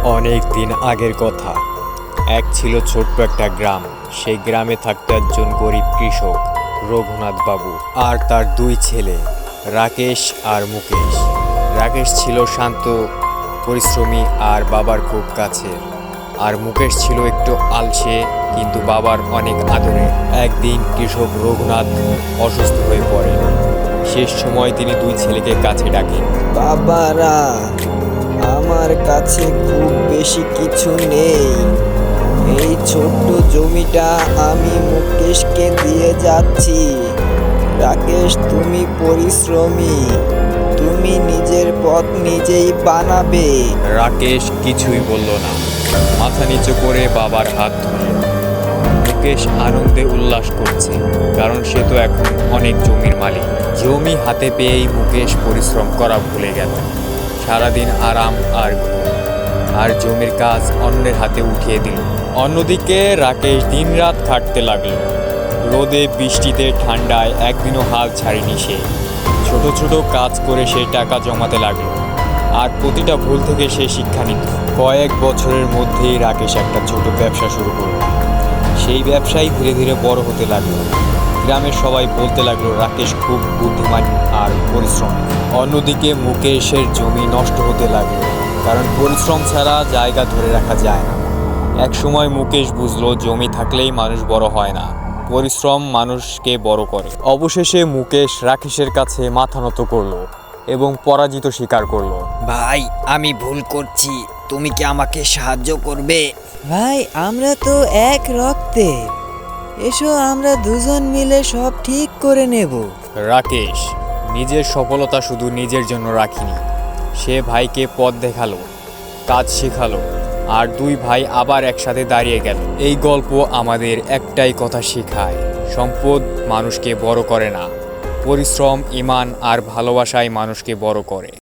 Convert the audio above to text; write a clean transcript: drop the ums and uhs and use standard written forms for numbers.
অনেক দিন আগের কথা। এক ছিল ছোট্ট একটা গ্রাম। সেই গ্রামে থাকতো একজন গরিব কৃষক, রঘুনাথ বাবু, আর তার দুই ছেলে, রাকেশ আর মুকেশ। রাকেশ ছিল শান্ত, পরিশ্রমী আর বাবার খুব কাছের, আর মুকেশ ছিল একটু আলসে কিন্তু বাবার অনেক আদরে। একদিন কৃষক রঘুনাথ অসুস্থ হয়ে পড়ে। শেষ সময় তিনি দুই ছেলেকে কাছে ডাকেন। বাবারা, আমার কাছে খুব বেশি কিছু নেই। এই ছোট্ট জমিটা আমি মুকেশকে দিয়ে যাচ্ছি। রাকেশ, তুমি পরিশ্রমী, তুমি নিজের পথ নিজেই বানাবে। রাকেশ কিছুই বলল না, মাথা নিচু করে বাবার হাত ধরল। মুকেশ আনন্দে উল্লাস করছে, কারণ সে তো এখন অনেক জমির মালিক। জমি হাতে পেয়েই মুকেশ পরিশ্রম করা ভুলে গেল। সারাদিন আরাম আর ঘুম, আর জমির কাজ অন্যের হাতে উঠিয়ে দিল। অন্যদিকে রাকেশ দিনরাত খাটতে লাগলো। রোদে, বৃষ্টিতে, ঠান্ডায় একদিনও হাল ছাড়েনি সে। ছোট ছোট কাজ করে সে টাকা জমাতে লাগলো, আর প্রতিটা ভুল থেকে সে শিক্ষা নিত। কয়েক বছরের মধ্যেই রাকেশ একটা ছোট ব্যবসা শুরু করলো। সেই ব্যবসায় ধীরে ধীরে বড় হতে লাগলো। গ্রামের সবাই বলতে লাগলো রাকেশ খুব বুদ্ধিমান আর পরিশ্রমী। অন্যদিকে মুকেশের জমি নষ্ট হতে লাগলো, কারণ পরিশ্রম ছাড়া জায়গা ধরে রাখা যায় না। একসময় মুকেশ বুঝলো জমি থাকলেই মানুষ বড় হয় না, পরিশ্রম মানুষকে বড় করে। অবশেষে মুকেশ রাকেশের কাছে মাথা নত করলো এবং পরাজিত স্বীকার করলো। ভাই, আমি ভুল করছি, তুমি কি আমাকে সাহায্য করবে? ভাই, আমরা তো এক রক্তের, এসো আমরা দুজন মিলে সব ঠিক করে নেব। রাকেশ নিজের সফলতা শুধু নিজের জন্য রাখিনি, সে ভাইকে পথ দেখালো, কাজ শেখালো, আর দুই ভাই আবার একসাথে দাঁড়িয়ে গেল। এই গল্প আমাদের একটাই কথা শেখায়, সম্পদ মানুষকে বড় করে না, পরিশ্রম, ঈমান আর ভালোবাসাই মানুষকে বড় করে।